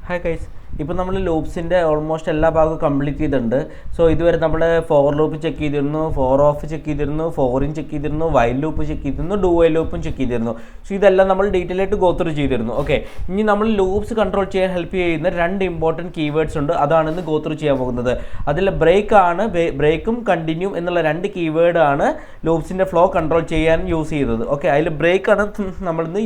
Hi guys, ഇപ്പോൾ നമ്മൾ ലൂപ്സിൻ്റെ almost എല്ലാ ഭാഗവും കംപ്ലീറ്റ് ചെയ്തിട്ടുണ്ട്. സോ ഇതുവരെ നമ്മൾ ഫോർ ലൂപ്പ് ചെക്ക് ചെയ്തിരുന്നു, ഫോർ ഓഫ് ചെക്ക് ചെയ്തിരുന്നു, ഫോറിൻ ചെക്ക് ചെയ്തിരുന്നു, വൈൽ ലൂപ്പ് ചെക്ക് ചെയ്തിരുന്നു, ഡു വൈൽ ലൂപ്പും ചെക്ക് ചെയ്തിരുന്നു. സോ ഇതെല്ലാം നമ്മൾ ഡീറ്റെയിൽ ആയിട്ട് ഗോ ത്രൂ ചെയ്തിരുന്നു. ഓക്കെ, ഇനി നമ്മൾ ലൂപ്സ് കൺട്രോൾ ചെയ്യാൻ ഹെൽപ്പ് ചെയ്യുന്ന രണ്ട് ഇമ്പോർട്ടൻറ്റ് കീവേഡ്സ് ഉണ്ട്. അതാണ് ഇന്ന് ഗോ ത്രൂ ചെയ്യാൻ പോകുന്നത്. അതിൽ ബ്രേക്കും കണ്ടിന്യൂ എന്നുള്ള രണ്ട് കീവേഡാണ് ലൂപ്സിൻ്റെ ഫ്ലോ കൺട്രോൾ ചെയ്യാൻ യൂസ് ചെയ്തത്. ഓക്കെ, അതിൽ ബ്രേക്കാണ് നമ്മളിന്ന്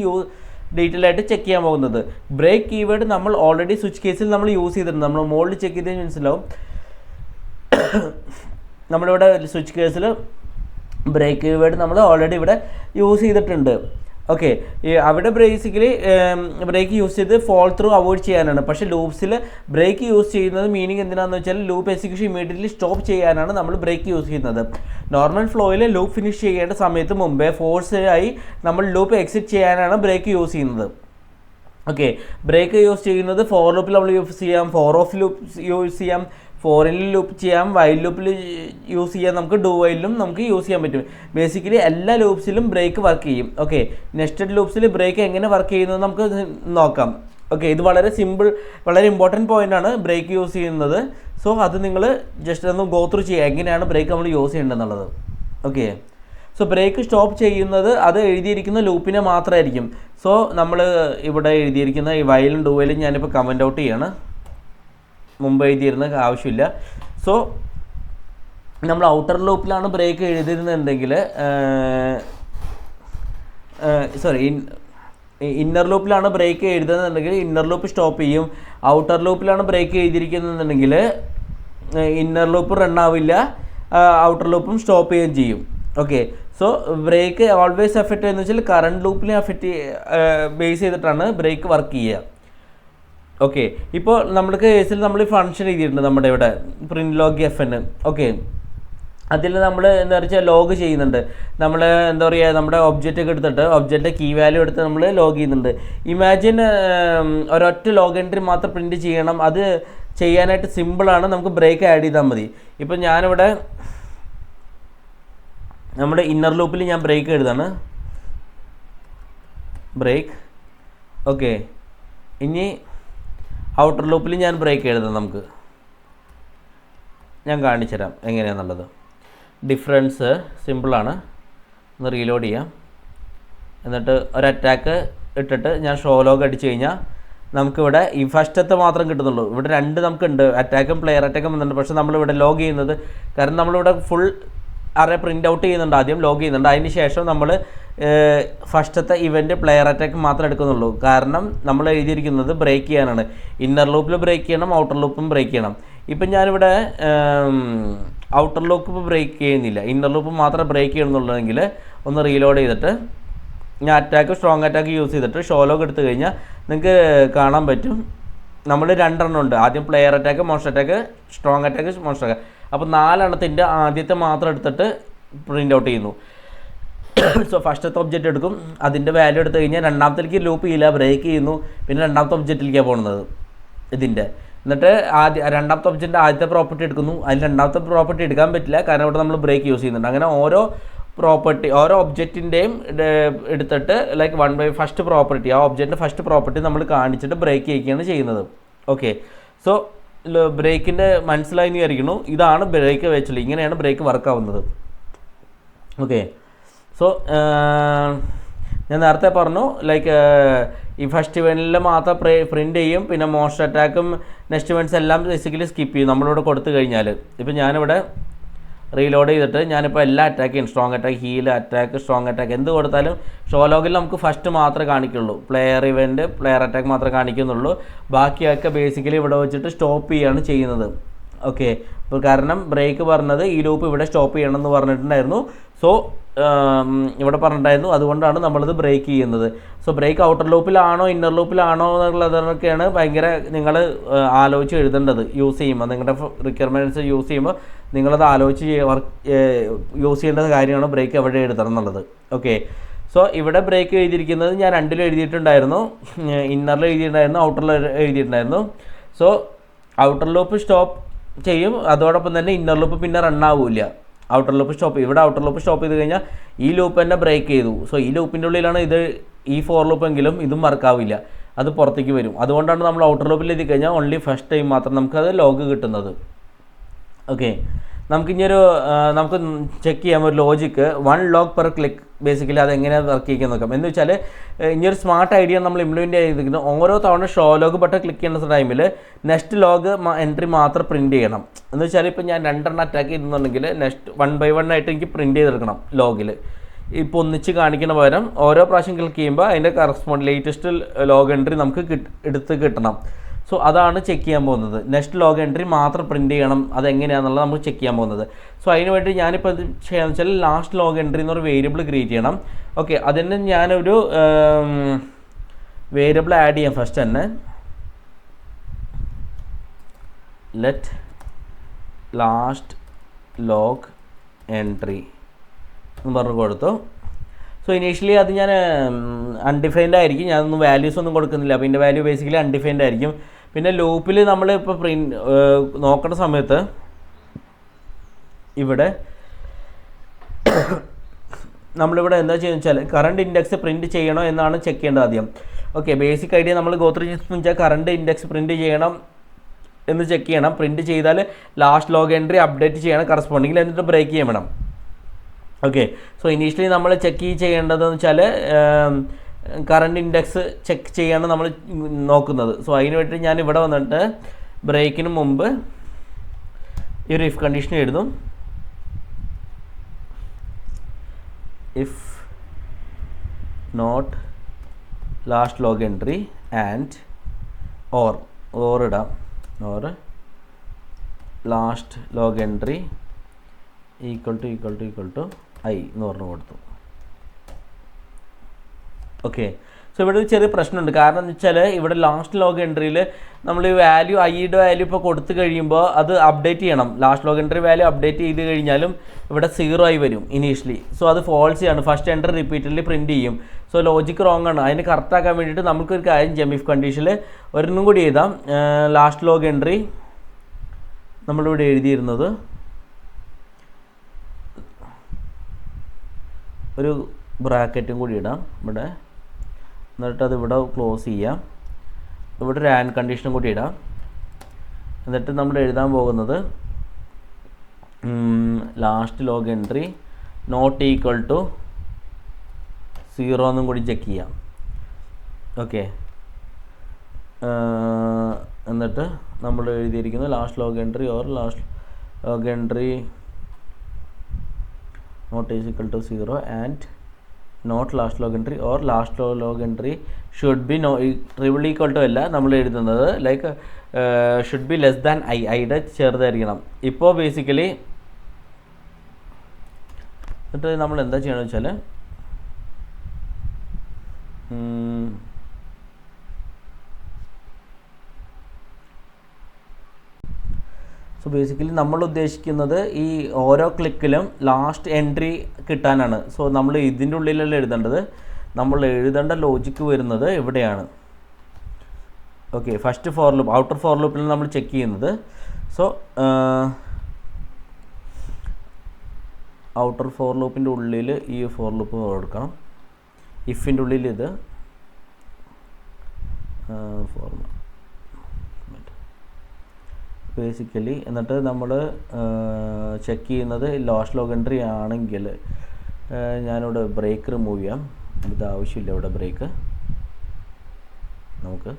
ഡീറ്റെയിൽ ആയിട്ട് ചെക്ക് ചെയ്യാൻ പോകുന്നത്. ബ്രേക്ക് കീവേഡ് നമ്മൾ ഓൾറെഡി സ്വിച്ച് കേസിൽ നമ്മൾ യൂസ് ചെയ്തിട്ടുണ്ട്. നമ്മൾ മോളിൽ ചെക്ക് ചെയ്തതിന് മനസ്സിലാവും. നമ്മളിവിടെ സ്വിച്ച് കേസിൽ ബ്രേക്ക് കീവേഡ് നമ്മൾ ഓൾറെഡി ഇവിടെ യൂസ് ചെയ്തിട്ടുണ്ട്. ഓക്കെ, അവിടെ ബേസിക്കലി ബ്രേക്ക് യൂസ് ചെയ്ത് ഫോൾ ത്രൂ അവോയ്ഡ് ചെയ്യാനാണ്. പക്ഷേ ലൂപ്സിൽ ബ്രേക്ക് യൂസ് ചെയ്യുന്നത് മീനിങ് എന്തിനാണെന്ന് വെച്ചാൽ ലൂപ്പ് എക്സിക്യൂഷൻ ഇമീഡിയറ്റ്ലി സ്റ്റോപ്പ് ചെയ്യാനാണ് നമ്മൾ ബ്രേക്ക് യൂസ് ചെയ്യുന്നത്. നോർമൽ ഫ്ലോയിൽ ലൂപ്പ് ഫിനിഷ് ചെയ്യേണ്ട സമയത്ത് മുമ്പേ ഫോഴ്സ് ആയി നമ്മൾ ലൂപ്പ് എക്സിറ്റ് ചെയ്യാനാണ് ബ്രേക്ക് യൂസ് ചെയ്യുന്നത്. ഓക്കെ, ബ്രേക്ക് യൂസ് ചെയ്യുന്നത് ഫോർ ലൂപ്പിൽ നമ്മൾ യൂസ് ചെയ്യാം, ഫോർ ഓഫ് ലൂപ്പ് യൂസ് ചെയ്യാം, ഫോറിനിൽ ലൂപ്പ് ചെയ്യാം, വൈൽ ലൂപ്പിൽ യൂസ് ചെയ്യാം, നമുക്ക് ഡു വൈലിലും നമുക്ക് യൂസ് ചെയ്യാൻ പറ്റും. ബേസിക്കലി എല്ലാ ലൂപ്സിലും ബ്രേക്ക് വർക്ക് ചെയ്യും. ഓക്കെ, നെസ്റ്റഡ് ലൂപ്സിൽ ബ്രേക്ക് എങ്ങനെ വർക്ക് ചെയ്യുന്നത് നമുക്ക് നോക്കാം. ഓക്കെ, ഇത് വളരെ സിമ്പിൾ, വളരെ ഇമ്പോർട്ടൻറ്റ് പോയിൻ്റാണ് ബ്രേക്ക് യൂസ് ചെയ്യുന്നത്. സോ അത് നിങ്ങൾ ജസ്റ്റ് ഒന്ന് ഗോ ത്രൂ ചെയ്യുക, എങ്ങനെയാണ് ബ്രേക്ക് നമ്മൾ യൂസ് ചെയ്യേണ്ടതെന്നുള്ളത്. ഓക്കെ, സോ ബ്രേക്ക് സ്റ്റോപ്പ് ചെയ്യുന്നത് അത് എഴുതിയിരിക്കുന്ന ലൂപ്പിനെ മാത്രമായിരിക്കും. സോ നമ്മൾ ഇവിടെ എഴുതിയിരിക്കുന്ന ഈ വൈലും ഡു വൈലും ഞാനിപ്പോൾ കമൻ്റ് ഔട്ട് ചെയ്യാണ്, മുമ്പ് എഴുതിയിരുന്ന ആവശ്യമില്ല. സോ നമ്മൾ ഔട്ടർ ലൂപ്പിലാണ് ബ്രേക്ക് എഴുതിയിരുന്നുണ്ടെങ്കിൽ ഇന്നർ ലൂപ്പിലാണ് ബ്രേക്ക് എഴുതുന്നുണ്ടെങ്കിൽ ഇന്നർ ലൂപ്പ് സ്റ്റോപ്പ് ചെയ്യും. ഔട്ടർ ലൂപ്പിലാണ് ബ്രേക്ക് എഴുതിയിരിക്കുന്നുണ്ടെങ്കിൽ ഇന്നർ ലൂപ്പ് റൺ ആവില്ല, ഔട്ടർ ലൂപ്പും സ്റ്റോപ്പ് ചെയ്യുകയും ചെയ്യും. Okay, so break always effect എന്ന് വെച്ചാൽ കറണ്ട് ലൂപ്പിനെ എഫക്റ്റ് ബേസ് ചെയ്തിട്ടാണ് ബ്രേക്ക് വർക്ക് ചെയ്യുക. ഓക്കെ, ഇപ്പോൾ നമ്മുടെ കേസിൽ നമ്മൾ ഫംഗ്ഷൻ എഴുതിയിട്ടുണ്ട് നമ്മുടെ ഇവിടെ പ്രിന്റ് ലോഗ് FN. ഓക്കെ, അതിൽ നമ്മൾ എന്താ വെച്ചാൽ ലോഗ് ചെയ്യുന്നുണ്ട്. നമ്മൾ എന്താ പറയുക, നമ്മുടെ ഒബ്ജക്റ്റ് ഒക്കെ എടുത്തിട്ട് ഒബ്ജക്റ്റിൻ്റെ കീ വാല്യൂ എടുത്ത് നമ്മൾ ലോഗ് ചെയ്യുന്നുണ്ട്. ഇമാജിൻ ഒരൊറ്റ ലോഗ് എൻട്രി മാത്രം പ്രിൻറ്റ് ചെയ്യണം. അത് ചെയ്യാനായിട്ട് സിമ്പിളാണ്, നമുക്ക് ബ്രേക്ക് ആഡ് ചെയ്താൽ മതി. ഇപ്പം ഞാനിവിടെ നമ്മുടെ ഇന്നർ ലൂപ്പിൽ ഞാൻ ബ്രേക്ക് എഴുതാണ്, ബ്രേക്ക്. ഓക്കെ, ഇനി ഔട്ടർ ലൂപ്പിൽ ഞാൻ ബ്രേക്ക് എഴുതാം. ഞാൻ കാണിച്ചു തരാം എങ്ങനെയാണെന്നുള്ളത്. ഡിഫറൻസ് സിമ്പിളാണ്. ഒന്ന് റീലോഡ് ചെയ്യാം, എന്നിട്ട് ഒരു അറ്റാക്ക് ഇട്ടിട്ട് ഞാൻ ഷോ ലോഗ് അടിച്ചു കഴിഞ്ഞാൽ നമുക്കിവിടെ ഈ ഫസ്റ്റത്തെ മാത്രം കിട്ടുന്നുള്ളൂ. ഇവിടെ രണ്ട് നമുക്കുണ്ട്, അറ്റാക്കും പ്ലെയർ അറ്റാക്കും വന്നിട്ടുണ്ട്. പക്ഷേ നമ്മളിവിടെ ലോഗ് ചെയ്യുന്നത്, കാരണം നമ്മളിവിടെ ഫുൾ അറേ പ്രിൻ്റ് ഔട്ട് ചെയ്യുന്നുണ്ട്, ആദ്യം ലോഗ് ചെയ്യുന്നുണ്ട്. അതിന് ശേഷം നമ്മൾ ഫസ്റ്റത്തെ ഇവൻ്റ് പ്ലെയർ അറ്റാക്ക് മാത്രം എടുക്കുന്നുള്ളൂ. കാരണം നമ്മൾ എഴുതിയിരിക്കുന്നത് ബ്രേക്ക് ചെയ്യാനാണ്. ഇന്നർ ലൂപ്പിൽ ബ്രേക്ക് ചെയ്യണം, ഔട്ടർ ലൂപ്പും ബ്രേക്ക് ചെയ്യണം. ഇപ്പം ഞാനിവിടെ ഔട്ടർ ലൂപ്പ് ബ്രേക്ക് ചെയ്യുന്നില്ല, ഇന്നർ ലൂപ്പ് മാത്രം ബ്രേക്ക് ചെയ്യണമെന്നുള്ളതെങ്കിൽ ഒന്ന് റീലോഡ് ചെയ്തിട്ട് ഞാൻ സ്ട്രോങ് അറ്റാക്ക് യൂസ് ചെയ്തിട്ട് ഷോ ലോഗ് എടുത്തു കഴിഞ്ഞാൽ നിങ്ങൾക്ക് കാണാൻ പറ്റും നമ്മൾ രണ്ടെണ്ണം ഉണ്ട്. ആദ്യം player attack, monster attack, strong attack, monster attack. അപ്പോൾ 4 ആദ്യത്തെ മാത്രം എടുത്തിട്ട് പ്രിൻ്റ് ഔട്ട് ചെയ്യുന്നു. സോ ഫസ്റ്റത്തെ ഒബ്ജക്റ്റ് എടുക്കും, അതിൻ്റെ വാല്യൂ എടുത്തു കഴിഞ്ഞാൽ രണ്ടാമത്തേക്ക് ലൂപ്പ് ചെയ്യില്ല, ബ്രേക്ക് ചെയ്യുന്നു. പിന്നെ രണ്ടാമത്തെ ഒബ്ജക്റ്റിലേക്കാണ് പോകുന്നത് ഇതിൻ്റെ. എന്നിട്ട് രണ്ടാമത്തെ ഒബ്ജക്റ്റിൻ്റെ ആദ്യത്തെ പ്രോപ്പർട്ടി എടുക്കുന്നു. അതിൽ രണ്ടാമത്തെ പ്രോപ്പർട്ടി എടുക്കാൻ പറ്റില്ല, കാരണം ഇവിടെ നമ്മൾ ബ്രേക്ക് യൂസ് ചെയ്യുന്നുണ്ട്. അങ്ങനെ ഓരോ ഒബ്ജക്റ്റിൻ്റെയും എടുത്തിട്ട് ലൈക്ക് ഫസ്റ്റ് പ്രോപ്പർട്ടി, ആ ഒബ്ജക്റ്റിൻ്റെ ഫസ്റ്റ് പ്രോപ്പർട്ടി നമ്മൾ കാണിച്ചിട്ട് ബ്രേക്ക് ചെയ്യുകയാണ് ചെയ്യുന്നത്. ഓക്കെ, സോ ബ്രേക്കിൻ്റെ മനസ്സിലായി വിചാരിക്കുന്നു. ഇതാണ് ബ്രേക്ക് വെച്ചുള്ളത്, ഇങ്ങനെയാണ് ബ്രേക്ക് വർക്കാവുന്നത്. ഓക്കെ, സോ ഞാൻ നേരത്തെ പറഞ്ഞു ലൈക്ക് ഈ ഫസ്റ്റ് ഇവൻറ്റിൽ മാത്രം പ്രിൻ്റ് ചെയ്യും, പിന്നെ മോൺസ്റ്റർ അറ്റാക്കും നെക്സ്റ്റ് ഇവൻറ്റ്സ് എല്ലാം ബേസിക്കലി സ്കിപ്പ് ചെയ്യും നമ്മളിവിടെ കൊടുത്തു കഴിഞ്ഞാൽ. ഇപ്പം ഞാനിവിടെ റീലോഡ് ചെയ്തിട്ട് ഞാനിപ്പോൾ എല്ലാ അറ്റാക്കും strong attack, heal attack, strong attack എന്ത് കൊടുത്താലും ഷോ ലോഗിൽ നമുക്ക് ഫസ്റ്റ് മാത്രമേ കാണിക്കുള്ളൂ. പ്ലെയർ ഇവൻറ്റ്, പ്ലെയർ അറ്റാക്ക് മാത്രമേ കാണിക്കുന്നുള്ളൂ. ബാക്കിയൊക്കെ ബേസിക്കലി ഇവിടെ വെച്ചിട്ട് സ്റ്റോപ്പ് ചെയ്യുകയാണ് ചെയ്യുന്നത്. ഓക്കെ, ഇപ്പോൾ കാരണം ബ്രേക്ക് പറഞ്ഞത് ഈ ലൂപ്പ് ഇവിടെ സ്റ്റോപ്പ് ചെയ്യണം എന്ന് പറഞ്ഞിട്ടുണ്ടായിരുന്നു. സോ ഇവിടെ പറഞ്ഞിട്ടുണ്ടായിരുന്നു, അതുകൊണ്ടാണ് നമ്മളിത് ബ്രേക്ക് ചെയ്യുന്നത്. സോ ബ്രേക്ക് ഔട്ടർ ലൂപ്പിലാണോ ഇന്നർ ലൂപ്പിലാണോ എന്നുള്ളതൊക്കെയാണ് ഭയങ്കര നിങ്ങൾ ആലോചിച്ച് എഴുതേണ്ടത്. യൂസ് ചെയ്യുമ്പോൾ നിങ്ങളുടെ റിക്വയർമെൻറ്റ്സ് യൂസ് ചെയ്യുമ്പോൾ നിങ്ങളത് ആലോചിച്ച് യൂസ് ചെയ്യേണ്ട കാര്യമാണ് ബ്രേക്ക് എവിടെ എഴുതണം എന്നുള്ളത്. ഓക്കെ, സോ ഇവിടെ ബ്രേക്ക് എഴുതിയിരിക്കുന്നത് ഞാൻ രണ്ടിലും എഴുതിയിട്ടുണ്ടായിരുന്നു, ഇന്നറിൽ എഴുതിയിട്ടുണ്ടായിരുന്നു, ഔട്ടറിൽ എഴുതിയിട്ടുണ്ടായിരുന്നു. സോ ഔട്ടർ ലൂപ്പ് സ്റ്റോപ്പ് ചെയ്യും, അതോടൊപ്പം തന്നെ ഇന്നർ ലൂപ്പ് പിന്നെ റൺ ആവില്ല. ഔട്ടർ ലൂപ്പ് സ്റ്റോപ്പ്, ഇവിടെ ഔട്ടർ ലൂപ്പ് സ്റ്റോപ്പ് ചെയ്ത് കഴിഞ്ഞാൽ ഈ ലൂപ്പ് തന്നെ ബ്രേക്ക് ചെയ്തു. സോ ഈ ലൂപ്പിൻ്റെ ഉള്ളിലാണ് ഇത്, ഈ ഫോർ ലൂപ്പെങ്കിലും ഇതും വർക്കാവില്ല. അത് പുറത്തേക്ക് വരും. അതുകൊണ്ടാണ് നമ്മൾ ഔട്ടർ ലൂപ്പിൽ എത്തി കഴിഞ്ഞാൽ ഓൺലി ഫസ്റ്റ് ടൈം മാത്രം നമുക്കത് ലോഗ് കിട്ടുന്നത്. ഓക്കെ, നമുക്കിനിയൊരു നമുക്ക് ചെക്ക് ചെയ്യാം ഒരു logic 1 log per click. Basically അത് എങ്ങനെയാണ് വർക്ക് ചെയ്യുക നോക്കാം. എന്ന് വെച്ചാൽ ഇനിയൊരു സ്മാർട്ട് ഐഡിയ നമ്മൾ ഇംപ്ലിമെൻറ്റ് ചെയ്തിരിക്കുന്നത്, ഓരോ തവണ ഷോ ലോഗ് ബട്ടൺ ക്ലിക്ക് ചെയ്യുന്ന ടൈമിൽ നെക്സ്റ്റ് ലോഗ് എൻട്രി മാത്രം പ്രിൻറ്റ് ചെയ്യണം. എന്ന് വെച്ചാൽ ഇപ്പോൾ ഞാൻ 2 അറ്റാക്ക് ചെയ്തെന്നുണ്ടെങ്കിൽ നെക്സ്റ്റ് 1 by 1 ആയിട്ട് എനിക്ക് പ്രിൻറ്റ് ചെയ്തെടുക്കണം ലോഗിൽ. ഇപ്പോൾ ഒന്നിച്ച് കാണിക്കുന്ന പകരം ഓരോ പ്രാവശ്യം ക്ലിക്ക് ചെയ്യുമ്പോൾ അതിൻ്റെ കറസ്പോണ്ട് ലേറ്റസ്റ്റ് ലോഗ് എൻട്രി നമുക്ക് എടുത്ത് കിട്ടണം. സോ അതാണ് ചെക്ക് ചെയ്യാൻ പോകുന്നത്. നെക്സ്റ്റ് ലോഗ് എൻട്രി മാത്രം പ്രിൻറ്റ് ചെയ്യണം, അതെങ്ങനെയാണെന്നുള്ളത് നമുക്ക് ചെക്ക് ചെയ്യാൻ പോകുന്നത്. സോ അതിന് വേണ്ടി ഞാനിപ്പോൾ ഇത് ചെയ്യാന്ന് വെച്ചാൽ ലാസ്റ്റ് ലോഗ് എൻട്രി എന്നൊരു വേരിയബിൾ ക്രിയേറ്റ് ചെയ്യണം. ഓക്കെ, അതിന് ഞാനൊരു വേരിയബിൾ ആഡ് ചെയ്യാം. ഫസ്റ്റ് തന്നെ ലെറ്റ് ലാസ്റ്റ് ലോഗ് എൻട്രി എന്ന് പറഞ്ഞു കൊടുത്തു. സോ ഇനീഷ്യലി അത് ഞാൻ അൺഡിഫൈൻഡ് ആയിരിക്കും, ഞാനൊന്നും വാല്യൂസ് ഒന്നും കൊടുക്കുന്നില്ല. അപ്പോൾ ഇതിൻ്റെ വാല്യൂ ബേസിക്കലി അൺഡിഫൈൻഡ് ആയിരിക്കും. പിന്നെ ലൂപ്പിൽ നമ്മൾ ഇപ്പോൾ നോക്കുന്ന സമയത്ത് ഇവിടെ നമ്മളിവിടെ എന്താ ചെയ്യുന്നത് വെച്ചാൽ കറണ്ട് ഇൻഡെക്സ് പ്രിൻറ്റ് ചെയ്യണോ എന്നാണ് ചെക്ക് ചെയ്യേണ്ടത് ആദ്യം. ഓക്കെ, ബേസിക് ഐഡിയ നമ്മൾ ഗോത്ര ചെയ്യുന്ന വെച്ചാൽ കറണ്ട് ഇൻഡെക്സ് പ്രിൻറ്റ് ചെയ്യണം എന്ന് ചെക്ക് ചെയ്യണം. പ്രിൻറ്റ് ചെയ്താൽ ലാസ്റ്റ് ലോഗ് എൻട്രി അപ്ഡേറ്റ് ചെയ്യണം കറസ്പോണ്ടിങ്ങിൽ, എന്നിട്ട് ബ്രേക്ക് ചെയ്യണം. ഓക്കെ, സോ ഇനീഷ്യലി നമ്മൾ ചെക്ക് ചെയ്യേണ്ടതെന്ന് വെച്ചാൽ കറണ്ട് ഇൻഡെക്സ് ചെക്ക് ചെയ്യാണ് നമ്മൾ നോക്കുന്നത്. സോ അതിന് വേണ്ടി ഞാൻ ഇവിടെ വന്നിട്ട് ബ്രേക്കിന് മുമ്പ് ഈ ഒരു ഇഫ് കണ്ടീഷൻ എഴുതും. If not last log entry and or ഇടാം, or last log entry equal to I എന്ന് പറഞ്ഞു കൊടുത്തു. ഓക്കെ, സോ ഇവിടെ ഒരു ചെറിയ പ്രശ്നമുണ്ട്. കാരണം എന്ന് വെച്ചാൽ ഇവിടെ ലാസ്റ്റ് ലോഗ് എൻട്രിയിൽ നമ്മൾ ഈ വാല്യൂ ഐയുടെ വാല്യൂ ഇപ്പോൾ കൊടുത്തു കഴിയുമ്പോൾ അത് അപ്ഡേറ്റ് ചെയ്യണം. Last log entry value update ചെയ്ത് കഴിഞ്ഞാലും ഇവിടെ 0 ആയി വരും ഇനീഷ്യലി. സോ അത് ഫോൾസ് ആണ്, ഫസ്റ്റ് എൻട്രി റിപ്പീറ്റഡ്ലി പ്രിൻറ്റ് ചെയ്യും. സോ ലോജിക്ക് റോങ് ആണ്. അതിന് കറക്റ്റാക്കാൻ വേണ്ടിയിട്ട് നമുക്കൊരു കാര്യം ചെയ്യാം. ഇഫ് കണ്ടീഷനിൽ ഒരെണ്ണം കൂടി എഴുതാം. ലാസ്റ്റ് ലോഗ് എൻട്രി നമ്മളിവിടെ എഴുതിയിരുന്നത് ഒരു ബ്രാക്കറ്റും കൂടി ഇടാം ഇവിടെ, എന്നിട്ട് അത് ഇവിടെ ക്ലോസ് ചെയ്യാം. ഇവിടെ ഒരു ആൻഡ് കണ്ടീഷനും കൂടി ഇടാം. എന്നിട്ട് നമ്മൾ എഴുതാൻ പോകുന്നത് last log entry not equal to 0 എന്നും കൂടി ചെക്ക് ചെയ്യാം. ഓക്കെ, എന്നിട്ട് നമ്മൾ എഴുതിയിരിക്കുന്നത് last log entry or last log entry not is equal to 0 and not last log entry or last log entry should be no triple equal to അല്ല നമ്മൾ എഴുതുന്നത്, like should be less than ഐയുടെ ചെറുതായിരിക്കണം. ഇപ്പോൾ basically എന്നിട്ട് നമ്മൾ എന്താ ചെയ്യണമെന്ന് വെച്ചാൽ സോ ബേസിക്കലി നമ്മൾ ഉദ്ദേശിക്കുന്നത് ഈ ഓരോ ക്ലിക്കിലും ലാസ്റ്റ് എൻട്രി കിട്ടാനാണ്. സോ നമ്മൾ ഇതിൻ്റെ ഉള്ളിലല്ല എഴുതേണ്ടത്, നമ്മൾ എഴുതേണ്ട ലോജിക്ക് വരുന്നത് ഇവിടെയാണ്. Okay, first for loop, outer four ലൂപ്പിൽ നമ്മൾ ചെക്ക് ചെയ്യുന്നത്. സോ ഔട്ടർ ഫോർ ലൂപ്പിൻ്റെ ഉള്ളിൽ ഈ ഫോർ ലൂപ്പ് കൊടുക്കണം. ഇഫിൻ്റെ ഉള്ളിൽ ഇത് ബേസിക്കലി. എന്നിട്ട് നമ്മൾ ചെക്ക് ചെയ്യുന്നത് ലാസ്റ്റ് ലോഗ് എൻട്രി ആണെങ്കിൽ ഞാനിവിടെ ബ്രേക്ക് റിമൂവ് ചെയ്യാം. ഇത് ആവശ്യമില്ല ഇവിടെ ബ്രേക്ക് നമുക്ക്.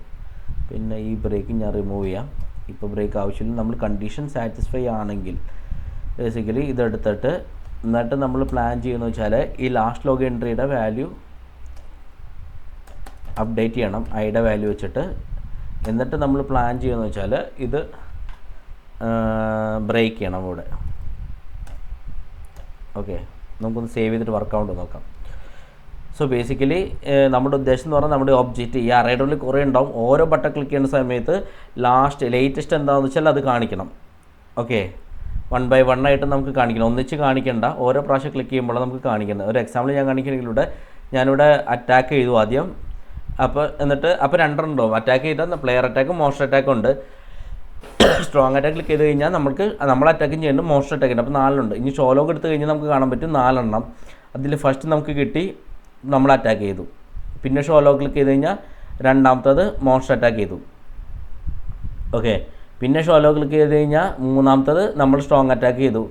പിന്നെ ഈ ബ്രേക്ക് ഞാൻ റിമൂവ് ചെയ്യാം. ഇപ്പോൾ ബ്രേക്ക് ആവശ്യമില്ല. നമ്മൾ കണ്ടീഷൻ സാറ്റിസ്ഫൈ ആണെങ്കിൽ ബേസിക്കലി ഇതെടുത്തിട്ട് എന്നിട്ട് നമ്മൾ പ്ലാൻ ചെയ്യുന്നത് വെച്ചാൽ ഈ ലാസ്റ്റ് ലോഗ് എൻട്രിയുടെ വാല്യൂ അപ്ഡേറ്റ് ചെയ്യണം ഐയുടെ വാല്യൂ വെച്ചിട്ട്. എന്നിട്ട് നമ്മൾ പ്ലാൻ ചെയ്യുന്നത് വെച്ചാൽ ഇത് ബ്രേക്ക് ചെയ്യണം ഇവിടെ. ഓക്കെ, നമുക്കൊന്ന് സേവ് ചെയ്തിട്ട് വർക്കൗട്ട് നോക്കാം. സോ ബേസിക്കലി നമ്മുടെ ഉദ്ദേശം എന്ന് പറഞ്ഞാൽ നമ്മുടെ ഒബ്ജക്റ്റ് ഈ അറേയുടെ ഉള്ളിൽ കുറേ ഉണ്ടാവും. ഓരോ ബട്ടൺ ക്ലിക്ക് ചെയ്യുന്ന സമയത്ത് ലേറ്റസ്റ്റ് എന്താണെന്ന് വെച്ചാൽ അത് കാണിക്കണം. ഓക്കെ, 1 by 1 ആയിട്ട് നമുക്ക് കാണിക്കണം, ഒന്നിച്ച് കാണിക്കേണ്ട. ഓരോ പ്രാവശ്യം ക്ലിക്ക് ചെയ്യുമ്പോൾ നമുക്ക് കാണിക്കുന്നത്. ഒരു എക്സാമ്പിൾ ഞാൻ കാണിക്കണമെങ്കിലൂടെ ഞാനിവിടെ അറ്റാക്ക് ചെയ്തു ആദ്യം. എന്നിട്ട് 2 ഉണ്ടാവും. അറ്റാക്ക് ചെയ്താൽ പ്ലെയർ അറ്റാക്കും മോൺസ്റ്റർ അറ്റാക്കും ഉണ്ട്. സ്ട്രോങ് അറ്റാക്ക് ക്ലിക്ക് ചെയ്ത് കഴിഞ്ഞാൽ നമ്മൾ അറ്റാക്കും ചെയ്യുന്നുണ്ട്, മോൺസ്റ്റർ അറ്റാക്ക് ഉണ്ട്. അപ്പോൾ 4 ഉണ്ട്. ഇനി ഷോ ലോഗ് എടുത്ത് കഴിഞ്ഞാൽ നമുക്ക് കാണാൻ പറ്റും 4 എണ്ണം. അതിൽ ഫസ്റ്റ് നമുക്ക് കിട്ടി, നമ്മൾ അറ്റാക്ക് ചെയ്തു. പിന്നെ ഷോ ലോഗ് ക്ലിക്ക് ചെയ്ത് കഴിഞ്ഞാൽ രണ്ടാമത്തത് മോൺസ്റ്റർ അറ്റാക്ക് ചെയ്തു. ഓക്കെ, പിന്നെ ഷോലോ ക്ലിക്ക് ചെയ്ത് കഴിഞ്ഞാൽ മൂന്നാമത്തത് നമ്മൾ സ്ട്രോങ് അറ്റാക്ക് ചെയ്തു.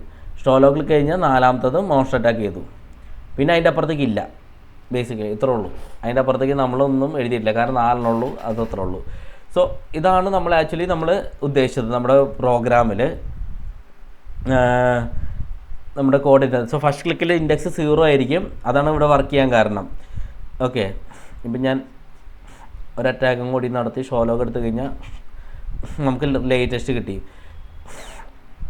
ഷോലോ ക്ലിക്ക് കഴിഞ്ഞാൽ നാലാമത്തത് മോൺസ്റ്റർ അറ്റാക്ക് ചെയ്തു. പിന്നെ അതിൻ്റെ അപ്പുറത്തേക്ക് ഇല്ല, ബേസിക്കലി ഇത്രേ ഉള്ളൂ. അതിൻ്റെ അപ്പുറത്തേക്ക് നമ്മളൊന്നും എഴുതിയിട്ടില്ല, കാരണം 4 ഉള്ളൂ, അത് അത്രേ ഉള്ളൂ. സോ ഇതാണ് നമ്മൾ ആക്ച്വലി നമ്മൾ ഉദ്ദേശിച്ചത് നമ്മുടെ പ്രോഗ്രാമിൽ നമ്മുടെ കോഡിൻ്റെ. സോ ഫസ്റ്റ് ക്ലിക്കിൽ ഇൻഡെക്സ് 0 ആയിരിക്കും, അതാണ് ഇവിടെ വർക്ക് ചെയ്യാൻ കാരണം. ഓക്കെ, ഇപ്പം ഞാൻ ഒരു അറ്റാക്കും കൂടി നടത്തി ഷോലോഗ് എടുത്തു കഴിഞ്ഞാൽ നമുക്ക് ലേറ്റസ്റ്റ് കിട്ടി.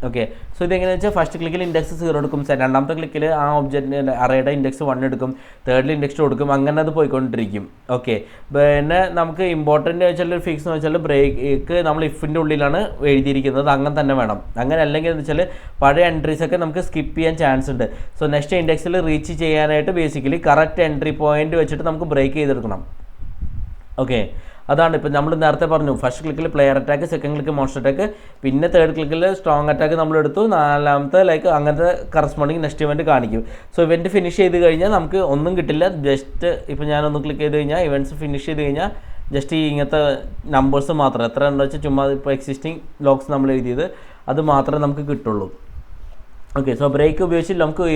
ഓക്കെ, സോ ഇതെങ്ങനെയാണെന്ന് വെച്ചാൽ ഫസ്റ്റ് ക്ലിക്കിൽ ഇൻഡെക്സ് 0 എടുക്കും, രണ്ടാമത്തെ ക്ലിക്കിൽ ആ ഒബ്ജക്റ്റിൻ്റെ അറേയുടെ ഇൻഡെക്സ് 1 എടുക്കും, തേർഡിൽ ഇൻഡെക്സ് 2 കൊടുക്കും, അങ്ങനെ അത് പോയിക്കൊണ്ടിരിക്കും. ഓക്കെ, പിന്നെ നമുക്ക് ഇമ്പോർട്ടൻ്റ് വെച്ചാൽ ഫിക്സ് എന്ന് വെച്ചാൽ ബ്രേക്ക് നമ്മൾ ഇഫിൻ്റെ ഉള്ളിലാണ് എഴുതിയിരിക്കുന്നത്, അങ്ങനെ തന്നെ വേണം. അങ്ങനെ അല്ലെങ്കിൽ എന്ന് വെച്ചാൽ പഴയ എൻട്രീസൊക്കെ നമുക്ക് സ്കിപ്പ് ചെയ്യാൻ ചാൻസ് ഉണ്ട്. സോ നെക്സ്റ്റ് ഇൻഡെക്സിൽ റീച്ച് ചെയ്യാനായിട്ട് ബേസിക്കലി കറക്റ്റ് എൻട്രി പോയിന്റ് വെച്ചിട്ട് നമുക്ക് ബ്രേക്ക് ചെയ്തെടുക്കണം. ഓക്കെ, അതാണ് ഇപ്പം നമ്മൾ നേരത്തെ പറഞ്ഞു, ഫസ്റ്റ് ക്ലിക്കിൽ player attack, second click monster attack, പിന്നെ തേർഡ് ക്ലിക്കിൽ സ്ട്രോങ് അറ്റാക്ക് നമ്മൾ എടുത്തു, നാലാമത്തെ ലൈക്ക് അങ്ങനത്തെ കറസ്പോണ്ടിങ് നെക്സ്റ്റ് ഇവൻറ്റ് കാണിക്കും. സോ ഇവൻറ്റ് ഫിനിഷ് ചെയ്ത് കഴിഞ്ഞാൽ നമുക്ക് ഒന്നും കിട്ടില്ല. ജസ്റ്റ് ഇപ്പോൾ ഞാനൊന്ന് ക്ലിക്ക് ചെയ്ത് കഴിഞ്ഞാൽ ഇവൻറ്റ്സ് ഫിനിഷ് ചെയ്ത് കഴിഞ്ഞാൽ ജസ്റ്റ് ഈ ഇങ്ങനത്തെ നമ്പേഴ്സ് മാത്രം, എത്ര ഉണ്ടോ വെച്ചാൽ ചുമ്മാ ഇപ്പോൾ എക്സിസ്റ്റിംഗ് ലോക്സ് നമ്മൾ എഴുതിയത് അത് മാത്രമേ നമുക്ക് കിട്ടുള്ളൂ. ഓക്കെ, സോ ബ്രേക്ക് ഉപയോഗിച്ച് നമുക്ക്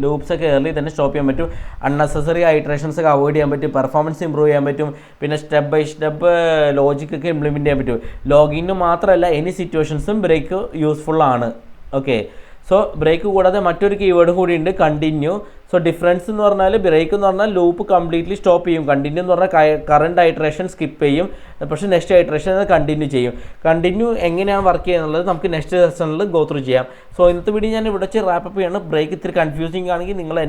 ലൂപ്സൊക്കെ ഏർലി തന്നെ സ്റ്റോപ്പ് ചെയ്യാൻ പറ്റും, അൺനെസസറി ഐട്രേഷൻസ് ഒക്കെ അവോയ്ഡ് ചെയ്യാൻ പറ്റും, പെർഫോമൻസ് ഇമ്പ്രൂവ് ചെയ്യാൻ പറ്റും, പിന്നെ സ്റ്റെപ്പ് ബൈ സ്റ്റെപ്പ് ലോജിക്കൊക്കെ ഇംപ്ലിമെൻറ്റ് ചെയ്യാൻ പറ്റും. ലോഗിന് മാത്രമല്ല എനി സിറ്റുവേഷൻസും ബ്രേക്ക് യൂസ്ഫുൾ ആണ്. ഓക്കെ, സോ ബ്രേക്ക് കൂടാതെ മറ്റൊരു കീവേഡ് കൂടി ഉണ്ട്, കണ്ടിന്യൂ. സോ ഡിഫറൻസ് എന്ന് പറഞ്ഞാൽ ബ്രേക്ക് എന്ന് പറഞ്ഞാൽ ലൂപ്പ് കംപ്ലീറ്റ്ലി സ്റ്റോപ്പ് ചെയ്യും, കണ്ടിന്യൂ എന്ന് പറഞ്ഞാൽ കറണ്ട് ഐട്രേഷൻ സ്കിപ്പ് ചെയ്യും, പക്ഷേ നെക്സ്റ്റ് ഐട്രേഷൻ കണ്ടിന്യൂ ചെയ്യും. കണ്ടിന്യൂ എങ്ങനെയാണ് വർക്ക് ചെയ്യുന്നത് നമുക്ക് നെക്സ്റ്റ് സെഷനിൽ ഗോ ത്രൂ ചെയ്യാം. സോ ഇന്നത്തെ വീഡിയോ ഞാൻ ഇവിടെ വെച്ച് റാപ്പപ്പ് ചെയ്യണം. ബ്രേക്ക് ഇത്തിരി കൺഫ്യൂസിങ് ആണെങ്കിൽ നിങ്ങൾ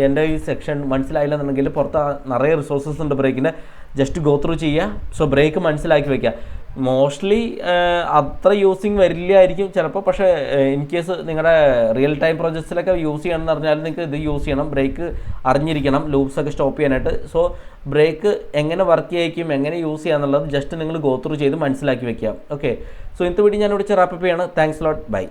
എൻ്റെ ഈ സെക്ഷൻ മനസ്സിലായില്ലെന്നുണ്ടെങ്കിൽ പുറത്ത് നിറയെ റിസോഴ്സസ് ഉണ്ട് ബ്രേക്കിൻ്റെ, ജസ്റ്റ് ഗോ ത്രൂ ചെയ്യുക. സോ ബ്രേക്ക് മനസ്സിലാക്കി വയ്ക്കുക. മോസ്റ്റ്ലി അത്ര യൂസിങ് വരില്ലായിരിക്കും ചിലപ്പോൾ, പക്ഷേ ഇൻ കേസ് നിങ്ങളുടെ റിയൽ ടൈം പ്രോജക്ട്സിലൊക്കെ യൂസ് ചെയ്യണമെന്ന് പറഞ്ഞാൽ നിങ്ങൾക്ക് ഇത് യൂസ് ചെയ്യണം. ബ്രേക്ക് അറിഞ്ഞിരിക്കണം ലൂപ്സൊക്കെ സ്റ്റോപ്പ് ചെയ്യാനായിട്ട്. സോ ബ്രേക്ക് എങ്ങനെ വർക്ക് ചെയ്യിക്കും, എങ്ങനെ യൂസ് ചെയ്യാന്നുള്ളത് ജസ്റ്റ് നിങ്ങൾ ഗോ ത്രൂ ചെയ്ത് മനസ്സിലാക്കി വെക്കുക. ഓക്കെ, സോ ഇന്നത്തെ വീഡിയോ ഞാൻ ഇവിടെ റാപ്പപ്പ് ചെയ്യാണ്. Thanks lot, by.